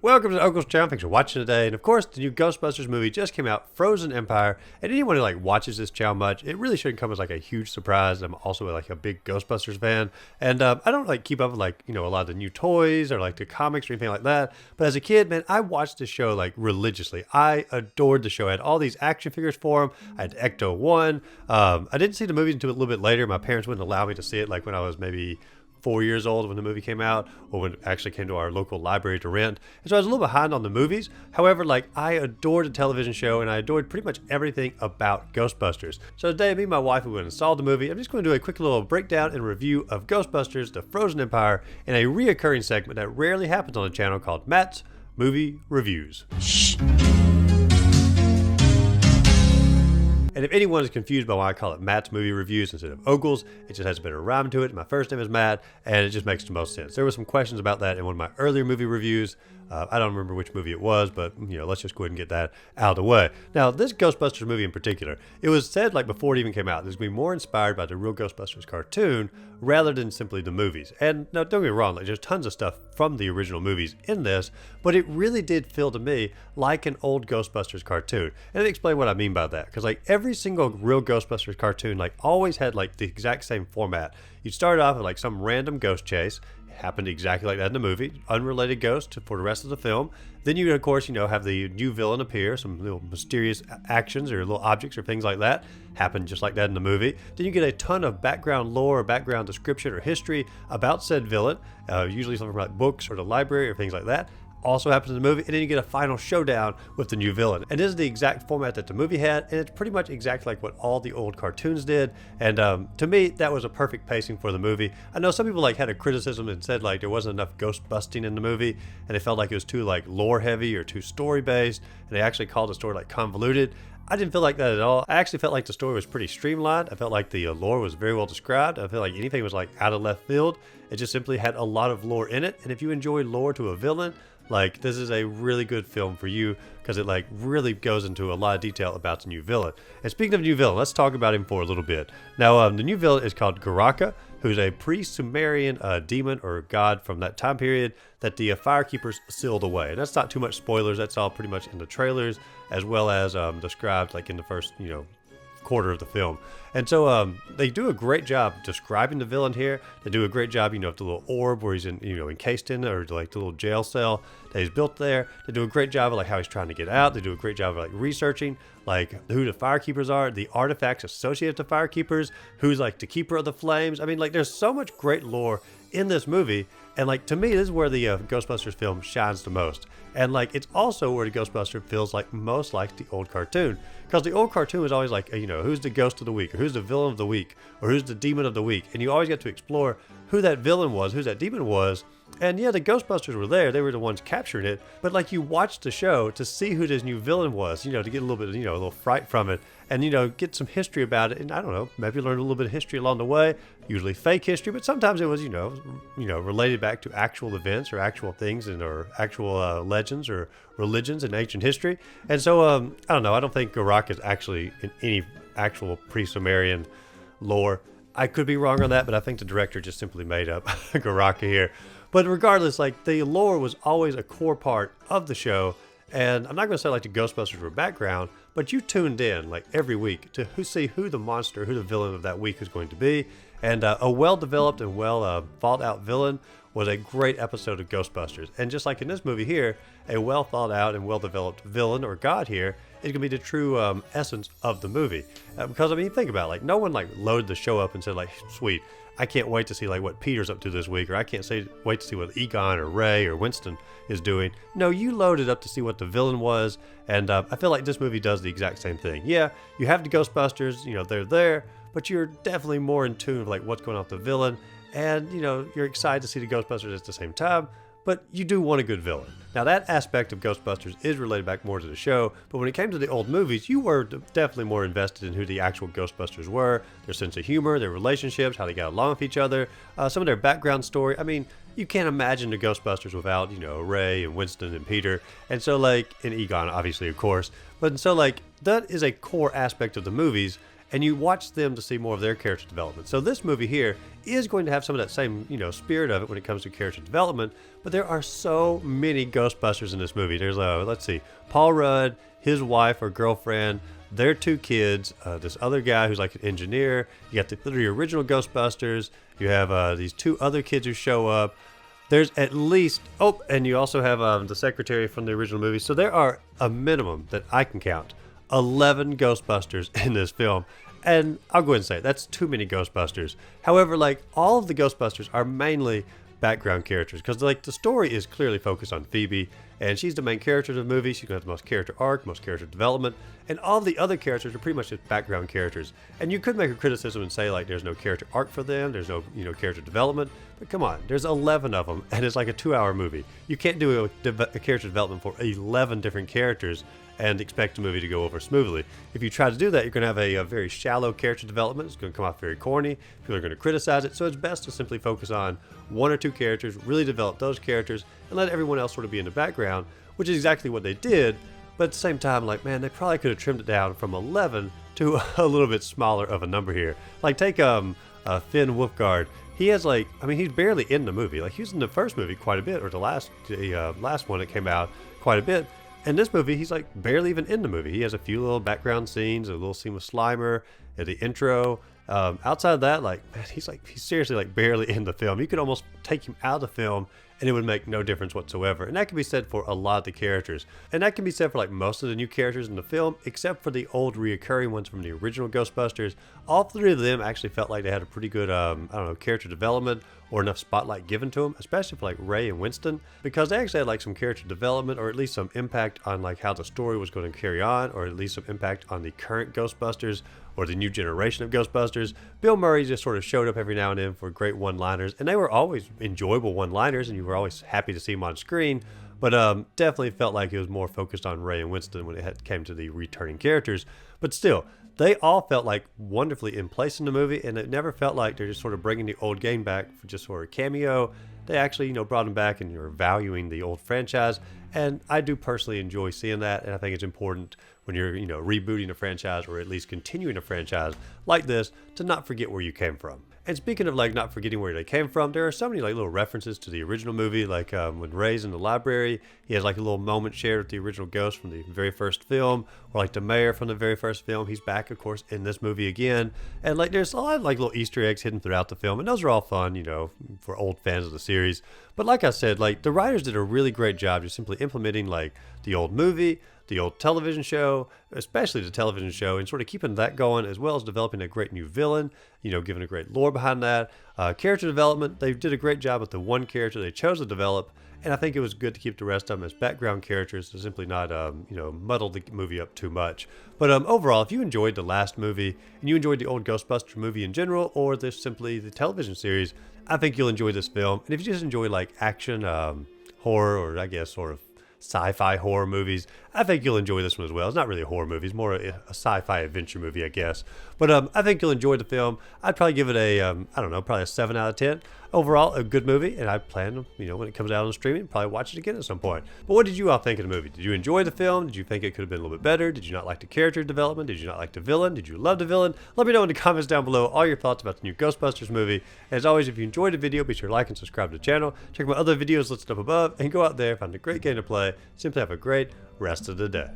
Welcome to Uncle's Channel. Thanks for watching today. And of course, the new Ghostbusters movie just came out, Frozen Empire. And anyone who watches this channel much, it really shouldn't come as a huge surprise. I'm also a big Ghostbusters fan, and I don't keep up with a lot of the new toys or the comics or anything like that. But as a kid, man, I watched this show religiously. I adored the show. I had all these action figures for them. I had Ecto 1. I didn't see the movie until a little bit later. My parents wouldn't allow me to see it when I was maybe 4 years old when the movie came out, or when it actually came to our local library to rent. And so I was a little behind on the movies. However, I adored the television show, and I adored pretty much everything about Ghostbusters. So today, me and my wife, we went and saw the movie. I'm just going to do a quick little breakdown and review of Ghostbusters, the Frozen Empire, in a reoccurring segment that rarely happens on the channel called Matt's Movie Reviews. Shh. And if anyone is confused by why I call it Matt's Movie Reviews instead of Ogle's, it just has a better rhyme to it. My first name is Matt, and it just makes the most sense. There were some questions about that in one of my earlier movie reviews. I don't remember which movie it was, but let's just go ahead and get that out of the way. Now, this Ghostbusters movie in particular, it was said before it even came out, it was going to be more inspired by the real Ghostbusters cartoon rather than simply the movies. And now, don't get me wrong, there's tons of stuff from the original movies in this, but it really did feel to me like an old Ghostbusters cartoon. And let me explain what I mean by that, because every single real Ghostbusters cartoon always had the exact same format. You'd start off with some random ghost chase. Happened exactly like that in the movie, unrelated ghost for the rest of the film. Then you, of course, have the new villain appear, some little mysterious actions or little objects or things like that happen just like that in the movie. Then you get a ton of background lore or background description or history about said villain, usually something from books or the library or things like that. Also happens in the movie, and then you get a final showdown with the new villain. And this is the exact format that the movie had, and it's pretty much exactly like what all the old cartoons did. And to me, that was a perfect pacing for the movie. I know some people had a criticism and said there wasn't enough ghost busting in the movie, and they felt it was too lore heavy or too story based, and they actually called the story convoluted. I didn't feel like that at all. I actually felt the story was pretty streamlined. I felt the lore was very well described. I felt anything was out of left field. It just simply had a lot of lore in it. And if you enjoy lore to a villain, this is a really good film for you, because it really goes into a lot of detail about the new villain. And speaking of new villain, let's talk about him for a little bit. Now, the new villain is called Garaka, who's a pre-Sumerian demon or god from that time period that the Firekeepers sealed away. And that's not too much spoilers. That's all pretty much in the trailers, as well as described in the first, quarter of the film. And so they do a great job describing the villain here. They do a great job, of the little orb where he's encased in, or the little jail cell that he's built there. They do a great job of how he's trying to get out. They do a great job of researching who the Firekeepers are, the artifacts associated with the Firekeepers, who's the keeper of the flames. I mean, there's so much great lore in this movie, and to me, this is where the Ghostbusters film shines the most. And it's also where the Ghostbusters feels most like the old cartoon, because the old cartoon was always who's the ghost of the week, or who's the villain of the week, or who's the demon of the week, and you always get to explore who that villain was, who that demon was. And yeah, the Ghostbusters were there. They were the ones capturing it. But you watched the show to see who this new villain was, to get a little bit, a little fright from it, and, get some history about it. And I don't know, maybe learn a little bit of history along the way, usually fake history, but sometimes it was, related back to actual events or actual things or actual legends or religions in ancient history. And so, I don't know. I don't think Garak is actually in any actual pre-Sumerian lore. I could be wrong on that, but I think the director just simply made up Garaka here. But regardless, the lore was always a core part of the show. And I'm not going to say the Ghostbusters were background, but you tuned in every week to see who the monster, who the villain of that week is going to be. And a well-developed and well-thought-out villain was a great episode of Ghostbusters. And just like in this movie here, a well-thought-out and well-developed villain or god here is going to be the true essence of the movie. Because, think about it. No one loaded the show up and said sweet, I can't wait to see what Peter's up to this week, or I can't wait to see what Egon or Ray or Winston is doing. No, you loaded up to see what the villain was, and I feel this movie does the exact same thing. Yeah, you have the Ghostbusters, they're there, but you're definitely more in tune with what's going on with the villain, and you're excited to see the Ghostbusters at the same time. But you do want a good villain. Now, that aspect of Ghostbusters is related back more to the show, but when it came to the old movies, you were definitely more invested in who the actual Ghostbusters were, their sense of humor, their relationships, how they got along with each other, some of their background story. You can't imagine the Ghostbusters without, Ray and Winston and Peter, and so and Egon, obviously, of course. But so that is a core aspect of the movies. and you watch them to see more of their character development. So this movie here is going to have some of that same, spirit of it when it comes to character development, but there are so many Ghostbusters in this movie. There's, let's see, Paul Rudd, his wife or girlfriend, their 2 kids, this other guy who's like an engineer. You got the 3 original Ghostbusters. You have these 2 other kids who show up. There's at least, and you also have the secretary from the original movie. So there are a minimum that I can count 11 Ghostbusters in this film. And I'll go ahead and say that's too many Ghostbusters. However, like all of the Ghostbusters are mainly background characters because like the story is clearly focused on Phoebe, and she's the main character of the movie. She's going to have the most character arc, most character development, and all the other characters are pretty much just background characters. And you could make a criticism and say like there's no character arc for them, there's no character development, but come on, there's 11 of them, and it's like a 2-hour movie. You can't do a character development for 11 different characters and expect the movie to go over smoothly. If you try to do that, you're going to have a very shallow character development. It's going to come off very corny. People are going to criticize it. So it's best to simply focus on 1 or 2 characters, really develop those characters, and let everyone else sort of be in the background, which is exactly what they did. But at the same time, like, man, they probably could have trimmed it down from 11 to a little bit smaller of a number here. Like, take Finn Wolfhard. He has he's barely in the movie. Like, he was in the first movie quite a bit, or the last one that came out quite a bit. In this movie, he's like barely even in the movie. He has a few little background scenes, a little scene with Slimer at the intro. Outside of that, like, man, he's seriously like barely in the film. You could almost take him out of the film and it would make no difference whatsoever. And that can be said for a lot of the characters. And that can be said for like most of the new characters in the film, except for the old reoccurring ones from the original Ghostbusters. All 3 of them actually felt like they had a pretty good, character development or enough spotlight given to them, especially for like Ray and Winston, because they actually had like some character development or at least some impact on like how the story was going to carry on, or at least some impact on the current Ghostbusters or the new generation of Ghostbusters. Bill Murray just sort of showed up every now and then for great one-liners, and they were always enjoyable one-liners, and you were always happy to see them on screen. But definitely felt like it was more focused on Ray and Winston when it came to the returning characters. But still, they all felt like wonderfully in place in the movie, and it never felt like they're just sort of bringing the old game back for just sort of a cameo. They actually, brought them back, and you're valuing the old franchise. And I do personally enjoy seeing that, and I think it's important when you're, rebooting a franchise or at least continuing a franchise like this to not forget where you came from. And speaking of like not forgetting where they came from, there are so many like little references to the original movie, like when Ray's in the library, he has like a little moment shared with the original ghost from the very first film, or like the mayor from the very first film. He's back, of course, in this movie again. And like there's a lot of like little Easter eggs hidden throughout the film, and those are all fun, for old fans of the series. But like I said, like the writers did a really great job just simply implementing like the old movie, the old television show, especially the television show, and sort of keeping that going, as well as developing a great new villain, giving a great lore behind that. Character development, they did a great job with the one character they chose to develop, and I think it was good to keep the rest of them as background characters to simply not, muddle the movie up too much. But overall, if you enjoyed the last movie, and you enjoyed the old Ghostbusters movie in general, or this simply the television series, I think you'll enjoy this film. And if you just enjoy like action, horror, or I guess sort of sci-fi horror movies, I think you'll enjoy this one as well. It's not really a horror movie, it's more a sci-fi adventure movie, I guess. But I think you'll enjoy the film. I'd probably give it a, probably a 7 out of 10. Overall, a good movie, and I plan, when it comes out on streaming, probably watch it again at some point. But what did you all think of the movie? Did you enjoy the film? Did you think it could have been a little bit better? Did you not like the character development? Did you not like the villain? Did you love the villain? Let me know in the comments down below all your thoughts about the new Ghostbusters movie. As always, if you enjoyed the video, be sure to like and subscribe to the channel. Check my other videos listed up above, and go out there, find a great game to play. Simply have a great rest of the day.